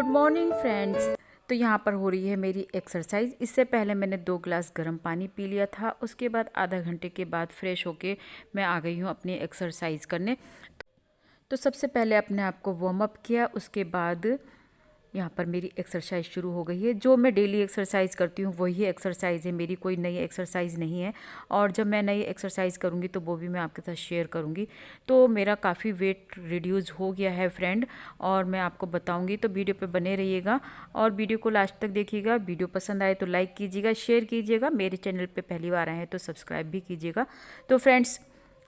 Good morning friends. तो यहाँ पर हो रही है मेरी एक्सरसाइज। इससे पहले मैंने 2 गिलास गर्म पानी पी लिया था। उसके बाद आधा घंटे के बाद फ्रेश होके मैं आ गई हूँ अपनी एक्सरसाइज करने। तो सबसे पहले अपने आप को वार्म अप किया, उसके बाद यहाँ पर मेरी एक्सरसाइज शुरू हो गई है। जो मैं डेली एक्सरसाइज करती हूँ वही एक्सरसाइज है मेरी, कोई नई एक्सरसाइज नहीं है। और जब मैं नई एक्सरसाइज करूँगी तो वो भी मैं आपके साथ शेयर करूँगी। तो मेरा काफ़ी वेट रिड्यूस हो गया है फ्रेंड, और मैं आपको बताऊँगी। तो वीडियो पे बने रहिएगा और वीडियो को लास्ट तक देखिएगा। वीडियो पसंद आए तो लाइक कीजिएगा, शेयर कीजिएगा। मेरे चैनल पर पहली बार आए हैं तो सब्सक्राइब भी कीजिएगा। तो फ्रेंड्स,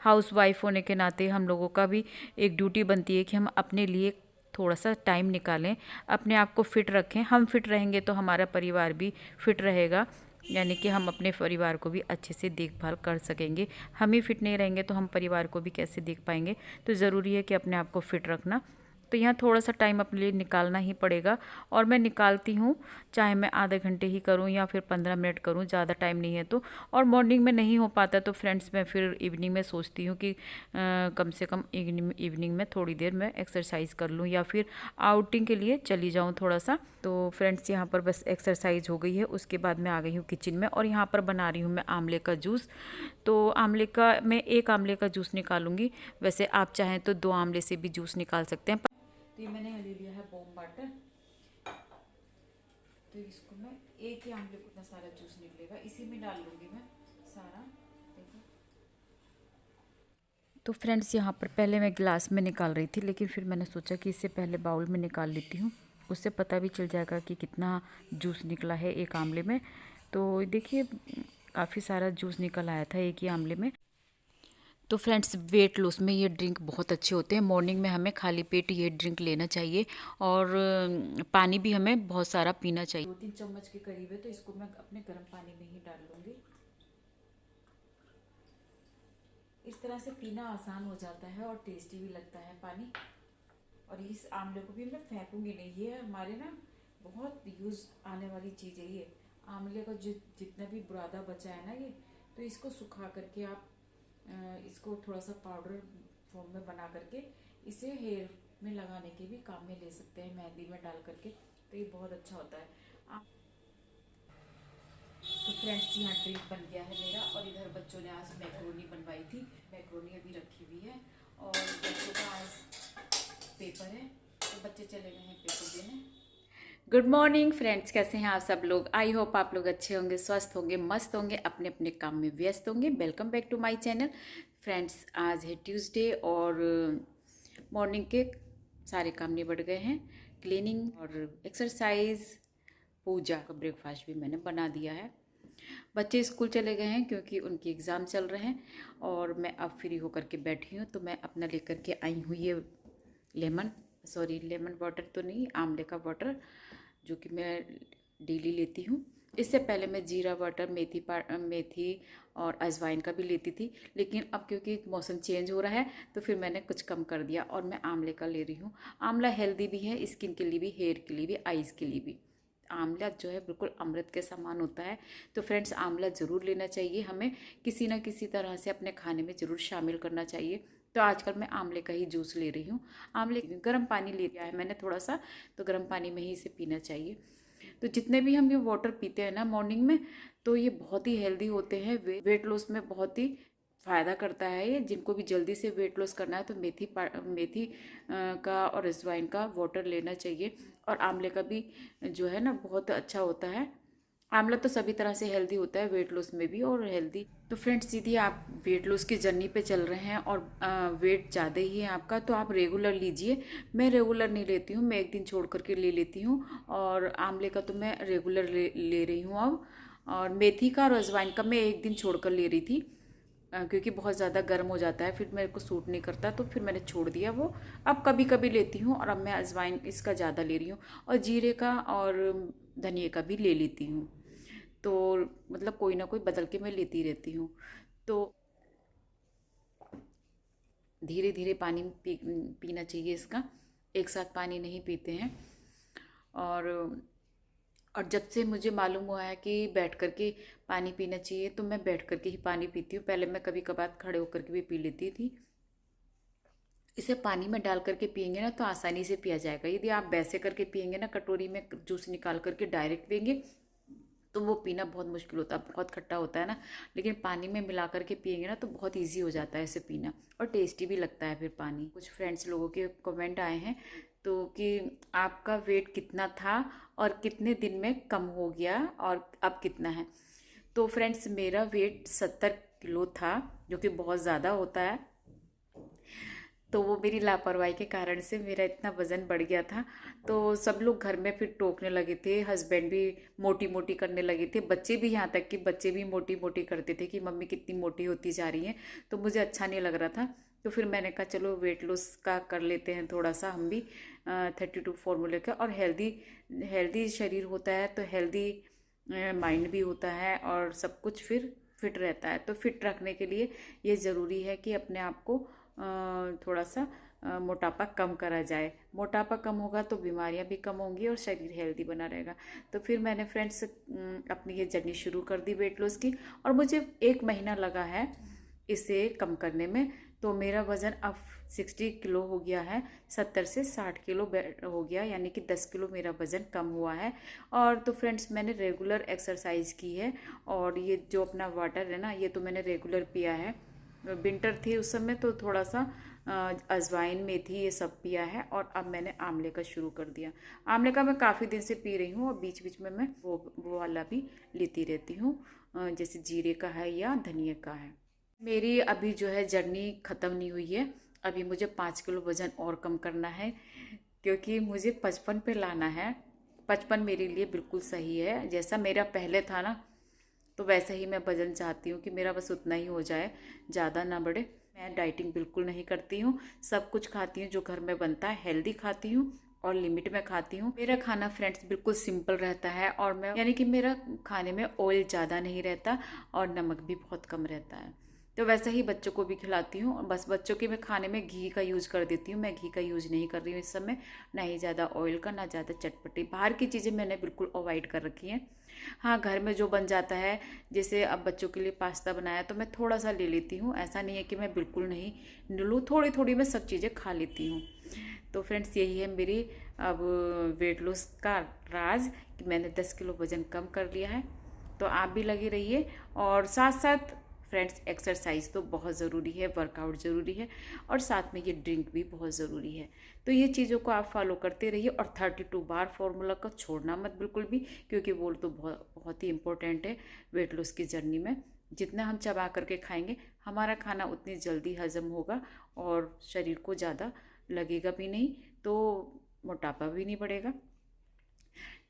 हाउस वाइफ होने के नाते हम लोगों का भी एक ड्यूटी बनती है कि हम अपने लिए थोड़ा सा टाइम निकालें, अपने आप को फिट रखें। हम फिट रहेंगे तो हमारा परिवार भी फिट रहेगा, यानी कि हम अपने परिवार को भी अच्छे से देखभाल कर सकेंगे। हम ही फिट नहीं रहेंगे तो हम परिवार को भी कैसे देख पाएंगे। तो ज़रूरी है कि अपने आप को फिट रखना। तो यहाँ थोड़ा सा टाइम अपने लिए निकालना ही पड़ेगा, और मैं निकालती हूँ, चाहे मैं आधे घंटे ही करूँ या फिर 15 मिनट करूँ, ज़्यादा टाइम नहीं है तो। और मॉर्निंग में नहीं हो पाता तो फ्रेंड्स मैं फिर इवनिंग में सोचती हूँ कि कम से कम इवनिंग में थोड़ी देर मैं एक्सरसाइज कर लूँ या फिर आउटिंग के लिए चली जाऊँ थोड़ा सा। तो फ्रेंड्स, यहाँ पर बस एक्सरसाइज हो गई है, उसके बाद मैं आ गई हूँ किचन में, और यहाँ पर बना रही हूँ मैं आंवले का जूस। तो आंवले का मैं एक आंवले का जूस निकालूंगी। वैसे आप चाहें तो 2 आंवले से भी जूस निकाल सकते हैं। तो ये मैंने ले लिया है बॉम वाटर। तो इसको मैं एक ही आंवले को इतना सारा जूस निकलेगा, इसी में डाल लूँगी मैं सारा। देखो, तो फ्रेंड्स, यहाँ पर पहले मैं गिलास में निकाल रही थी, लेकिन फिर मैंने सोचा कि इससे पहले बाउल में निकाल लेती हूँ। उससे पता भी चल जाएगा कि कितना जूस निकला है एक आंवले में। तो देखिए, काफ़ी सारा जूस निकल आया था एक ही आंवले में। तो फ्रेंड्स, वेट लॉस में ये ड्रिंक बहुत अच्छे होते हैं। मॉर्निंग में हमें खाली पेट ये ड्रिंक लेना चाहिए, और पानी भी हमें बहुत सारा पीना चाहिए। 2-3 चम्मच के करीब है, तो इसको मैं अपने गर्म पानी में ही डाल लूँगी। इस तरह से पीना आसान हो जाता है और टेस्टी भी लगता है पानी। और इस आंवले को भी मैं फेंकूंगी नहीं, ये हमारे ना बहुत यूज़ आने वाली चीज़ है ये। आंवले का जितना भी बुरादा बचा है ना, ये तो इसको सुखा करके आप इसको थोड़ा सा पाउडर फॉर्म में बना करके इसे हेयर में लगाने के भी काम में ले सकते हैं, मेहंदी में डाल करके। तो ये बहुत अच्छा होता है। तो फ्रेंड्स, यहाँ ड्रिंक बन गया है मेरा, और इधर बच्चों ने आज मैक्रोनी बनवाई थी। मैक्रोनी अभी रखी हुई है, और बच्चों का आज पेपर है तो बच्चे चले गए हैं पेपर देने। गुड मॉर्निंग फ्रेंड्स, कैसे हैं आप सब लोग? आई होप आप लोग अच्छे होंगे, स्वस्थ होंगे, मस्त होंगे, अपने अपने काम में व्यस्त होंगे। Welcome back to my channel. Friends, आज है ट्यूसडे, और मॉर्निंग के सारे काम निबट गए हैं। क्लीनिंग और एक्सरसाइज, पूजा का ब्रेकफास्ट भी मैंने बना दिया है। बच्चे स्कूल चले गए हैं क्योंकि उनके एग्ज़ाम चल रहे हैं, और मैं अब फ्री होकर के बैठी हूँ। तो मैं अपना लेकर के आई हूँ ये लेमन वाटर तो नहीं, आंवले का वाटर, जो कि मैं डेली लेती हूँ। इससे पहले मैं जीरा वाटर, मेथी और अजवाइन का भी लेती थी, लेकिन अब क्योंकि मौसम चेंज हो रहा है तो फिर मैंने कुछ कम कर दिया, और मैं आंवले का ले रही हूँ। आंवला हेल्दी भी है, स्किन के लिए भी, हेयर के लिए भी, आइज़ के लिए भी। आंवला जो है बिल्कुल अमृत के समान होता है। तो फ्रेंड्स, आंवला ज़रूर लेना चाहिए, हमें किसी ना किसी तरह से अपने खाने में ज़रूर शामिल करना चाहिए। तो आजकल मैं आंवले का ही जूस ले रही हूँ। आंवले गर्म पानी ले लिया है मैंने थोड़ा सा, तो गर्म पानी में ही इसे पीना चाहिए। तो जितने भी हम ये वाटर पीते हैं ना मॉर्निंग में, तो ये बहुत ही हेल्दी होते हैं। वेट लॉस में बहुत ही फ़ायदा करता है ये। जिनको भी जल्दी से वेट लॉस करना है तो मेथी का और अजवाइन का वाटर लेना चाहिए। और आंवले का भी जो है ना बहुत अच्छा होता है। आंवला तो सभी तरह से हेल्दी होता है, वेट लॉस में भी और हेल्दी। तो फ्रेंड्स, यदि आप वेट लॉस की जर्नी पे चल रहे हैं और वेट ज़्यादा ही है आपका, तो आप रेगुलर लीजिए। मैं रेगुलर नहीं लेती हूँ, मैं एक दिन छोड़ करके ले लेती हूँ। और आंवले का तो मैं रेगुलर ले रही हूँ अब। और मेथी का और अजवाइन का मैं एक दिन छोड़ कर ले रही थी, क्योंकि बहुत ज़्यादा गर्म हो जाता है, फिर मेरे को सूट नहीं करता, तो फिर मैंने छोड़ दिया वो। अब कभी कभी लेती हूँ, और अब मैं अजवाइन इसका ज़्यादा ले रही हूँ, और जीरे का और धनिए का भी ले लेती हूँ। तो मतलब कोई ना कोई बदल के मैं लेती रहती हूँ। तो धीरे धीरे पानी पीना चाहिए इसका, एक साथ पानी नहीं पीते हैं। और जब से मुझे मालूम हुआ है कि बैठ कर के पानी पीना चाहिए, तो मैं बैठ कर के ही पानी पीती हूँ। पहले मैं कभी कभार खड़े होकर के भी पी लेती थी, इसे पानी में डाल करके पियेंगे ना तो आसानी से पिया जाएगा। यदि आप वैसे करके पियेंगे ना, कटोरी में जूस निकाल करके डायरेक्ट पियेंगे, तो वो पीना बहुत मुश्किल होता है, बहुत खट्टा होता है ना। लेकिन पानी में मिला करके पियेंगे ना तो बहुत इजी हो जाता है इसे पीना, और टेस्टी भी लगता है फिर पानी। कुछ फ्रेंड्स लोगों के कमेंट आए हैं तो कि आपका वेट कितना था और कितने दिन में कम हो गया और अब कितना है। तो फ्रेंड्स, मेरा वेट 70 किलो था, जो कि बहुत ज़्यादा होता है। तो वो मेरी लापरवाही के कारण से मेरा इतना वज़न बढ़ गया था। तो सब लोग घर में फिर टोकने लगे थे, हस्बैंड भी मोटी मोटी करने लगे थे, बच्चे भी, यहाँ तक कि बच्चे भी मोटी मोटी करते थे कि मम्मी कितनी मोटी होती जा रही हैं। तो मुझे अच्छा नहीं लग रहा था। तो फिर मैंने कहा चलो वेट लॉस का कर लेते हैं थोड़ा सा हम भी, 32 फॉर्मूले का। और हेल्दी हेल्दी शरीर होता है तो हेल्दी माइंड भी होता है, और सब कुछ फिर फिट रहता है। तो फिट रखने के लिए ये ज़रूरी है कि अपने आप को थोड़ा सा मोटापा कम करा जाए। मोटापा कम होगा तो बीमारियां भी कम होंगी और शरीर हेल्दी बना रहेगा। तो फिर मैंने फ्रेंड्स अपनी ये जर्नी शुरू कर दी वेट लॉस की, और मुझे 1 महीना लगा है इसे कम करने में। तो मेरा वज़न अब 60 किलो हो गया है, 70 से 60 किलो हो गया, यानी कि 10 किलो मेरा वज़न कम हुआ है। और तो फ्रेंड्स, मैंने रेगुलर एक्सरसाइज की है, और ये जो अपना वाटर है ना, ये तो मैंने रेगुलर पिया है। विंटर थी उस समय तो थोड़ा सा अजवाइन, मेथी, ये सब पिया है। और अब मैंने आंवले का शुरू कर दिया। आंवले का मैं काफ़ी दिन से पी रही हूँ, और बीच बीच में मैं वो वाला भी लेती रहती हूँ, जैसे जीरे का है या धनिया का है। मेरी अभी जो है जर्नी ख़त्म नहीं हुई है। अभी मुझे 5 किलो वज़न और कम करना है, क्योंकि मुझे 55 पे लाना है। 55 मेरे लिए बिल्कुल सही है। जैसा मेरा पहले था ना, तो वैसे ही मैं वज़न चाहती हूँ कि मेरा बस उतना ही हो जाए, ज़्यादा ना बढ़े। मैं डाइटिंग बिल्कुल नहीं करती हूँ, सब कुछ खाती हूँ जो घर में बनता है, हेल्दी खाती हूँ और लिमिट में खाती हूँ। मेरा खाना फ्रेंड्स बिल्कुल सिंपल रहता है, और मैं, यानी कि मेरा खाने में ऑयल ज़्यादा नहीं रहता और नमक भी बहुत कम रहता है। तो वैसे ही बच्चों को भी खिलाती हूँ। बस बच्चों के मैं खाने में घी का यूज़ कर देती हूँ। मैं घी का यूज़ नहीं कर रही हूँ इस समय, ना ही ज़्यादा ऑयल का, ना ज़्यादा चटपटी। बाहर की चीज़ें मैंने बिल्कुल अवॉइड कर रखी हैं। हाँ, घर में जो बन जाता है, जैसे अब बच्चों के लिए पास्ता बनाया तो मैं थोड़ा सा ले लेती हूँ। ऐसा नहीं है कि मैं बिल्कुल नहीं लूँ, थोड़ी थोड़ी मैं सब चीज़ें खा लेती हूँ। तो फ्रेंड्स, यही है मेरी अब वेट लॉस का राज, कि मैंने 10 किलो वज़न कम कर लिया है। तो आप भी लगे रहिए, और साथ साथ फ्रेंड्स एक्सरसाइज तो बहुत ज़रूरी है, वर्कआउट ज़रूरी है, और साथ में ये ड्रिंक भी बहुत ज़रूरी है। तो ये चीज़ों को आप फॉलो करते रहिए, और 32 बार फार्मूला को छोड़ना मत बिल्कुल भी, क्योंकि वो तो बहुत ही इम्पोर्टेंट है वेट लॉस की जर्नी में। जितना हम चबा करके खाएंगे, हमारा खाना उतनी जल्दी हजम होगा, और शरीर को ज़्यादा लगेगा भी नहीं, तो मोटापा भी नहीं बढ़ेगा।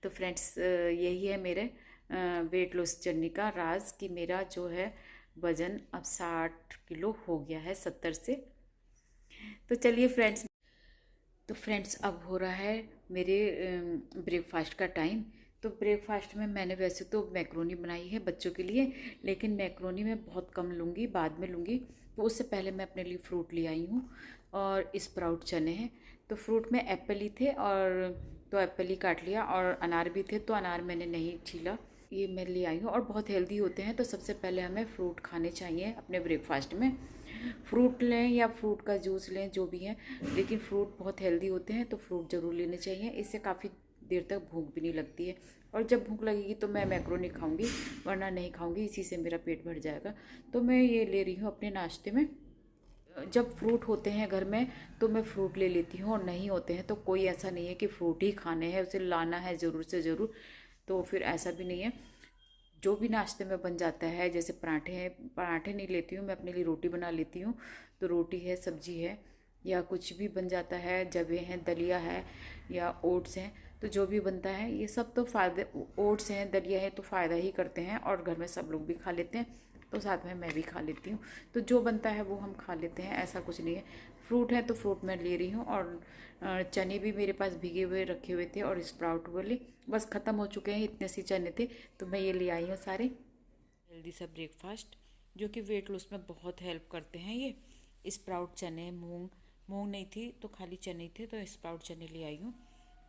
तो फ्रेंड्स, यही है मेरे वेट लॉस जर्नी का राज, कि मेरा जो है वज़न अब 60 किलो हो गया है 70 से। तो चलिए फ्रेंड्स, तो फ्रेंड्स अब हो रहा है मेरे ब्रेकफास्ट का टाइम। तो ब्रेकफास्ट में मैंने वैसे तो मैक्रोनी बनाई है बच्चों के लिए, लेकिन मैक्रोनी मैं बहुत कम लूँगी, बाद में लूँगी। तो उससे पहले मैं अपने लिए फ़्रूट ले आई हूँ, और स्प्राउट चने हैं। तो फ्रूट में एप्पल ही थे, और तो एप्पल ही काट लिया, और अनार भी थे तो अनार मैंने नहीं छीला। ये मैं ले आई हूँ, और बहुत हेल्दी होते हैं। तो सबसे पहले हमें फ्रूट खाने चाहिए अपने ब्रेकफास्ट में। फ्रूट लें या फ्रूट का जूस लें, जो भी है, लेकिन फ्रूट बहुत हेल्दी होते हैं, तो फ्रूट ज़रूर लेने चाहिए। इससे काफ़ी देर तक भूख भी नहीं लगती है, और जब भूख लगेगी तो मैं मैक्रोनी खाऊंगी, वरना नहीं खाऊंगी, इसी से मेरा पेट भर जाएगा। तो मैं ये ले रही हूँ अपने नाश्ते में। जब फ्रूट होते हैं घर में तो मैं फ्रूट ले लेती हूँ, और नहीं होते हैं तो कोई ऐसा नहीं है कि फ्रूट ही खाने हैं, उसे लाना है ज़रूर से ज़रूर, तो फिर ऐसा भी नहीं है। जो भी नाश्ते में बन जाता है, जैसे पराठे हैं, पराठे नहीं लेती हूँ मैं, अपने लिए रोटी बना लेती हूँ। तो रोटी है, सब्जी है, या कुछ भी बन जाता है, जवे हैं, दलिया है, या ओट्स हैं। तो जो भी बनता है, ये सब तो फ़ायदे, ओट्स हैं, दलिया है, तो फ़ायदा ही करते हैं, और घर में सब लोग भी खा लेते हैं, तो साथ में मैं भी खा लेती हूँ। तो जो बनता है वो हम खा लेते हैं, ऐसा कुछ नहीं है। फ्रूट है तो फ्रूट मैं ले रही हूँ, और चने भी मेरे पास भीगे हुए रखे हुए थे, और स्प्राउट वाले बस ख़त्म हो चुके हैं, इतने से चने थे, तो मैं ये ले आई हूँ सारे। हेल्दी सा ब्रेकफास्ट, जो कि वेट लॉस में बहुत हेल्प करते हैं। ये स्प्राउट चने, मूंग मूंग नहीं थी तो खाली चने थे, तो स्प्राउट चने ले आई हूँ।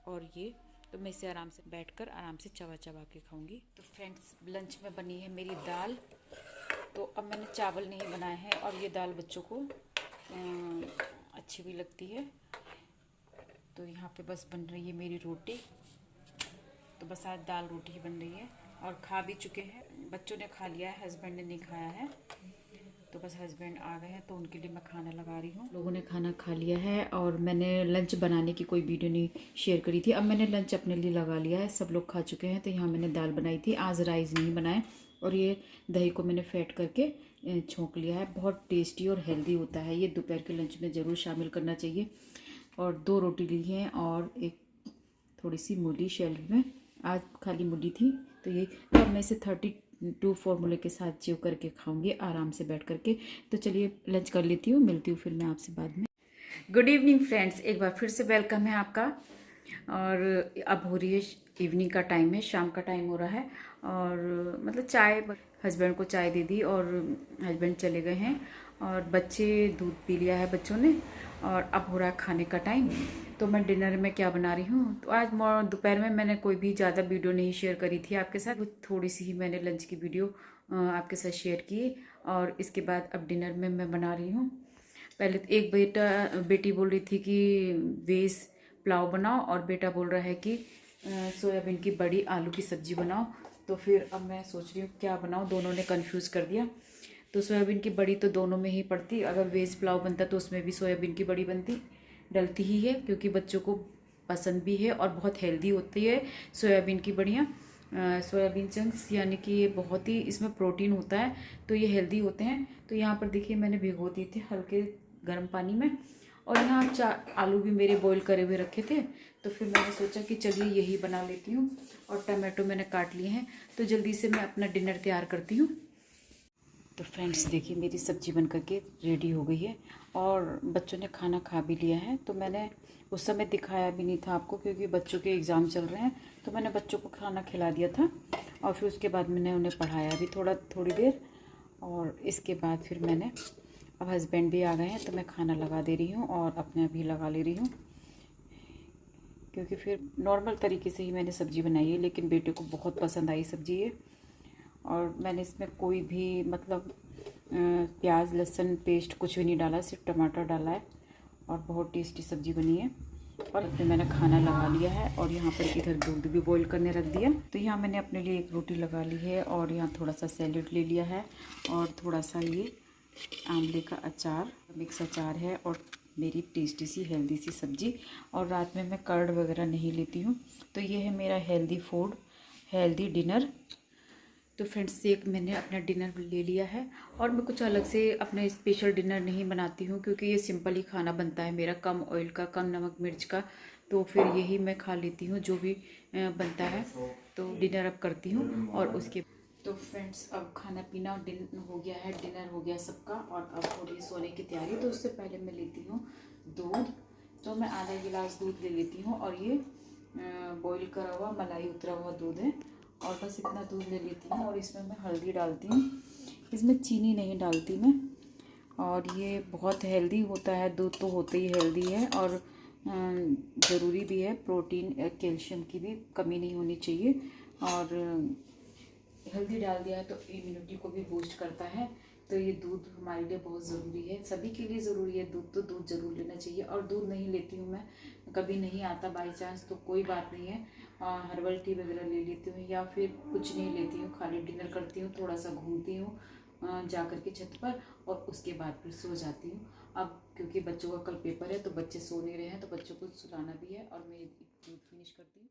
और ये तो मैं इसे आराम से बैठकर आराम से चबा चबा के खाऊंगी। तो फ्रेंड्स, लंच में बनी है मेरी दाल। तो अब मैंने चावल नहीं बनाए हैं, और ये दाल बच्चों को अच्छी भी लगती है। तो यहाँ पे बस बन रही है मेरी रोटी। तो बस आज दाल रोटी ही बन रही है और खा भी चुके हैं। बच्चों ने खा लिया है, हस्बैंड ने नहीं खाया है। तो बस हस्बैंड आ गए हैं तो उनके लिए मैं खाना लगा रही हूँ। लोगों ने खाना खा लिया है और मैंने लंच बनाने की कोई वीडियो नहीं शेयर करी थी। अब मैंने लंच अपने लिए लगा लिया है, सब लोग खा चुके हैं। तो यहाँ मैंने दाल बनाई थी, आज राइस नहीं बनाए। और ये दही को मैंने फेंट करके छोंक लिया है। बहुत टेस्टी और हेल्दी होता है ये, दोपहर के लंच में ज़रूर शामिल करना चाहिए। और 2 रोटी ली हैं और एक थोड़ी सी मूली शैल में, आज खाली मूली थी। तो ये अब मैं इसे 32 फॉर्मूले के साथ च्यू करके खाऊंगी आराम से बैठ करके। तो चलिए लंच कर लेती हूँ, मिलती हूँ फिर मैं आपसे बाद में। गुड इवनिंग फ्रेंड्स, एक बार फिर से वेलकम है आपका। और अब हो रही है इवनिंग का टाइम है, शाम का टाइम हो रहा है। और मतलब चाय, हस्बैंड को चाय दे दी और हस्बैंड चले गए हैं। और बच्चे दूध पी लिया है बच्चों ने। और अब हो रहा है खाने का टाइम। तो मैं डिनर में क्या बना रही हूँ, तो आज दोपहर में मैंने कोई भी ज़्यादा वीडियो नहीं शेयर करी थी आपके साथ। वो थोड़ी सी ही मैंने लंच की वीडियो आपके साथ शेयर की। और इसके बाद अब डिनर में मैं बना रही हूँ। पहले तो एक बेटी बोल रही थी कि वेज पुलाव बनाओ और बेटा बोल रहा है कि सोयाबीन की बड़ी आलू की सब्ज़ी बनाओ। तो फिर अब मैं सोच रही हूँ क्या बनाऊँ, दोनों ने कंफ्यूज कर दिया। तो सोयाबीन की बड़ी तो दोनों में ही पड़ती, अगर वेज पुलाव बनता तो उसमें भी सोयाबीन की बड़ी डलती ही है, क्योंकि बच्चों को पसंद भी है और बहुत हेल्दी होती है सोयाबीन की बड़ियाँ। सोयाबीन चंक्स यानी कि ये बहुत ही इसमें प्रोटीन होता है, तो ये हेल्दी होते हैं। तो यहाँ पर देखिए मैंने भिगो दिए थे हल्के गर्म पानी में। और यहाँ 4 आलू भी मेरे बॉईल करे हुए रखे थे। तो फिर मैंने सोचा कि चलिए यही बना लेती हूँ। और टमाटो मैंने काट लिए हैं, तो जल्दी से मैं अपना डिनर तैयार करती हूँ। तो फ्रेंड्स देखिए मेरी सब्ज़ी बन करके रेडी हो गई है और बच्चों ने खाना खा भी लिया है। तो मैंने उस समय दिखाया भी नहीं था आपको, क्योंकि बच्चों के एग्ज़ाम चल रहे हैं। तो मैंने बच्चों को खाना खिला दिया था और फिर उसके बाद मैंने उन्हें पढ़ाया भी थोड़ी देर। और इसके बाद फिर मैंने, अब हस्बैंड भी आ गए हैं तो मैं खाना लगा दे रही हूँ और अपने भी लगा ले रही हूँ, क्योंकि फिर नॉर्मल तरीके से ही मैंने सब्ज़ी बनाई है। लेकिन बेटे को बहुत पसंद आई सब्ज़ी ये। और मैंने इसमें कोई भी मतलब प्याज लहसुन पेस्ट कुछ भी नहीं डाला, सिर्फ टमाटर डाला है और बहुत टेस्टी सब्ज़ी बनी है। और फिर मैंने खाना लगा लिया है और यहाँ पर इधर दूध भी बॉईल करने रख दिया। तो यहाँ मैंने अपने लिए एक रोटी लगा ली है और यहाँ थोड़ा सा सैलेड ले लिया है और थोड़ा सा ये आंवले का अचार, मिक्स अचार है और मेरी टेस्टी सी हेल्दी सी सब्ज़ी। और रात में मैं कर्ड वगैरह नहीं लेती हूँ। तो ये है मेरा हेल्दी फूड, हेल्दी डिनर। तो फ्रेंड्स एक मैंने अपना डिनर ले लिया है और मैं कुछ अलग से अपने स्पेशल डिनर नहीं बनाती हूँ, क्योंकि ये सिंपल ही खाना बनता है मेरा, कम ऑयल का, कम नमक मिर्च का। तो फिर यही मैं खा लेती हूँ जो भी बनता है। तो डिनर अब करती हूँ और उसके, तो फ्रेंड्स अब खाना पीना हो गया है, डिनर हो गया सबका और अब हो रही सोने की तैयारी। तो उससे पहले मैं लेती हूँ दूध। तो मैं आधा गिलास दूध ले लेती हूँ और ये बॉईल करा हुआ मलाई उतरा हुआ दूध है। और बस इतना दूध ले लेती हूँ और इसमें मैं हल्दी डालती हूँ, इसमें चीनी नहीं डालती मैं। और ये बहुत हेल्दी होता है, दूध तो होते ही हेल्दी है और ज़रूरी भी है, प्रोटीन कैल्शियम की भी कमी नहीं होनी चाहिए। और हेल्दी डाल दिया है तो इम्यूनिटी को भी बूस्ट करता है। तो ये दूध हमारे लिए बहुत ज़रूरी है, सभी के लिए ज़रूरी है दूध। तो दूध ज़रूर लेना चाहिए। और दूध नहीं लेती हूँ मैं, कभी नहीं आता बाई चांस तो कोई बात नहीं है, हर्बल टी वगैरह ले लेती हूँ या फिर कुछ नहीं लेती हूँ, खाली डिनर करती हूँ, थोड़ा सा घूमती हूँ जा कर के छत पर और उसके बाद फिर सो जाती हूँ। अब क्योंकि बच्चों का कल पेपर है तो बच्चे सो नहीं रहे हैं, तो बच्चों को सुलाना भी है और मैं दूध फिनिश करती हूँ।